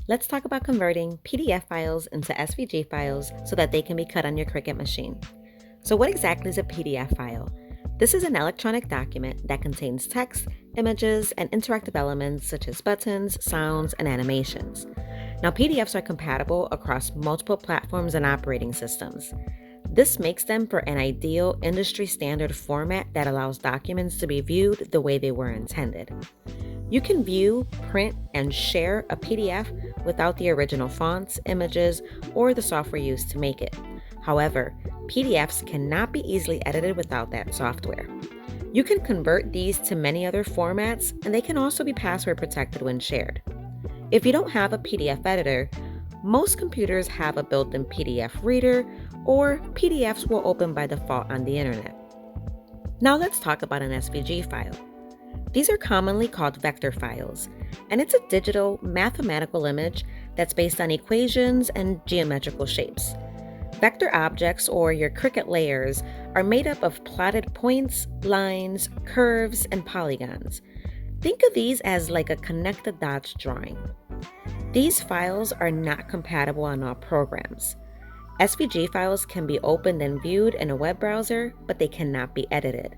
Let's talk about converting PDF files into SVG files so that they can be cut on your Cricut machine. So what exactly is a PDF file? This is an electronic document that contains text, images, and interactive elements such as buttons, sounds, and animations. Now, PDFs are compatible across multiple platforms and operating systems. This makes them for an ideal industry standard format that allows documents to be viewed the way they were intended. You can view, print, and share a PDF without the original fonts, images, or the software used to make it. However, PDFs cannot be easily edited without that software. You can convert these to many other formats, and they can also be password protected when shared. If you don't have a PDF editor, most computers have a built-in PDF reader, or PDFs will open by default on the internet. Now let's talk about an SVG file. These are commonly called vector files, and it's a digital mathematical image that's based on equations and geometrical shapes. Vector objects, or your Cricut layers, are made up of plotted points, lines, curves, and polygons. Think of these as like a connected dots drawing. These files are not compatible on all programs. SVG files can be opened and viewed in a web browser, but they cannot be edited.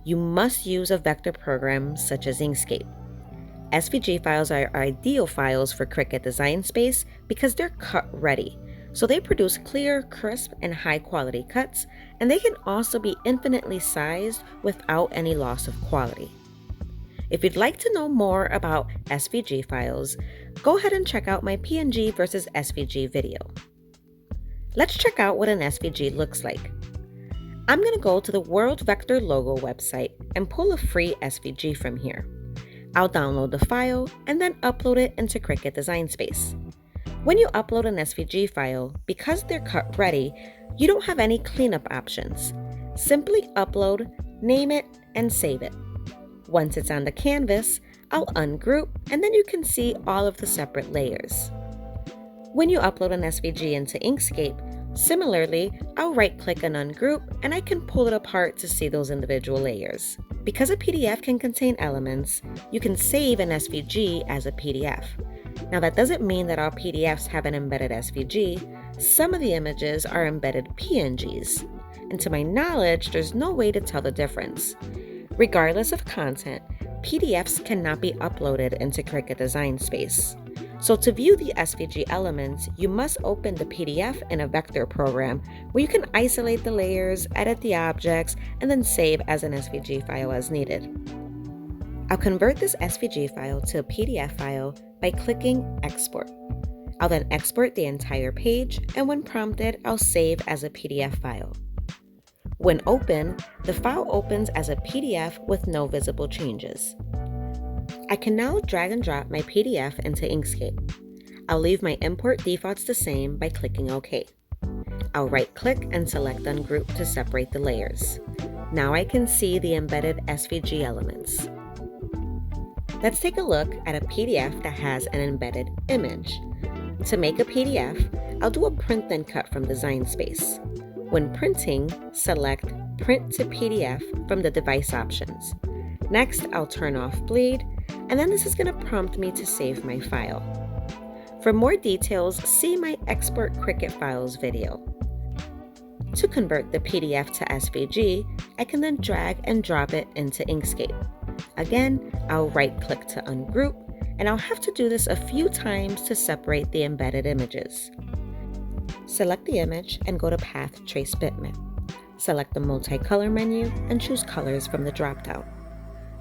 You must use a vector program such as Inkscape. SVG files are ideal files for Cricut Design Space because they're cut ready. So they produce clear, crisp, and high quality cuts, and they can also be infinitely sized without any loss of quality. If you'd like to know more about SVG files, go ahead and check out my PNG versus SVG video. Let's check out what an SVG looks like. I'm going to go to the World Vector Logo website and pull a free SVG from here. I'll download the file and then upload it into Cricut Design Space. When you upload an SVG file, because they're cut ready, you don't have any cleanup options. Simply upload, name it, and save it. Once it's on the canvas, I'll ungroup, and then you can see all of the separate layers. When you upload an SVG into Inkscape, similarly, I'll right-click and ungroup, and I can pull it apart to see those individual layers. Because a PDF can contain elements, you can save an SVG as a PDF. Now, that doesn't mean that all PDFs have an embedded SVG. Some of the images are embedded PNGs. And to my knowledge, there's no way to tell the difference. Regardless of content, PDFs cannot be uploaded into Cricut Design Space. So to view the SVG elements, you must open the PDF in a vector program where you can isolate the layers, edit the objects, and then save as an SVG file as needed. I'll convert this SVG file to a PDF file by clicking Export. I'll then export the entire page, and when prompted, I'll save as a PDF file. When open, the file opens as a PDF with no visible changes. I can now drag and drop my PDF into Inkscape. I'll leave my import defaults the same by clicking OK. I'll right-click and select Ungroup to separate the layers. Now I can see the embedded SVG elements. Let's take a look at a PDF that has an embedded image. To make a PDF, I'll do a print then cut from Design Space. When printing, select Print to PDF from the device options. Next, I'll turn off Bleed, and then this is going to prompt me to save my file. For more details, see my Export Cricut Files video. To convert the PDF to SVG, I can then drag and drop it into Inkscape. Again, I'll right-click to ungroup, and I'll have to do this a few times to separate the embedded images. Select the image and go to Path Trace Bitmap. Select the multicolor menu and choose colors from the drop-down.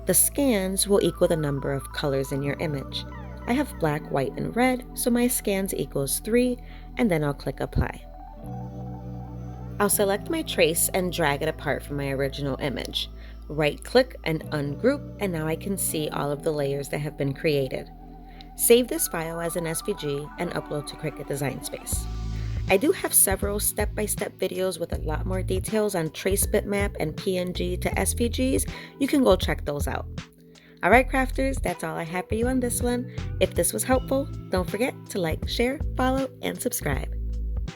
The scans will equal the number of colors in your image. I have black, white, and red, so my scans equals 3, and then I'll click Apply. I'll select my trace and drag it apart from my original image. Right-click and ungroup, and now I can see all of the layers that have been created. Save this file as an SVG and upload to Cricut Design Space. I do have several step-by-step videos with a lot more details on trace bitmap and PNG to SVGs. You can go check those out. Alright crafters, that's all I have for you on this one. If this was helpful, don't forget to like, share, follow, and subscribe.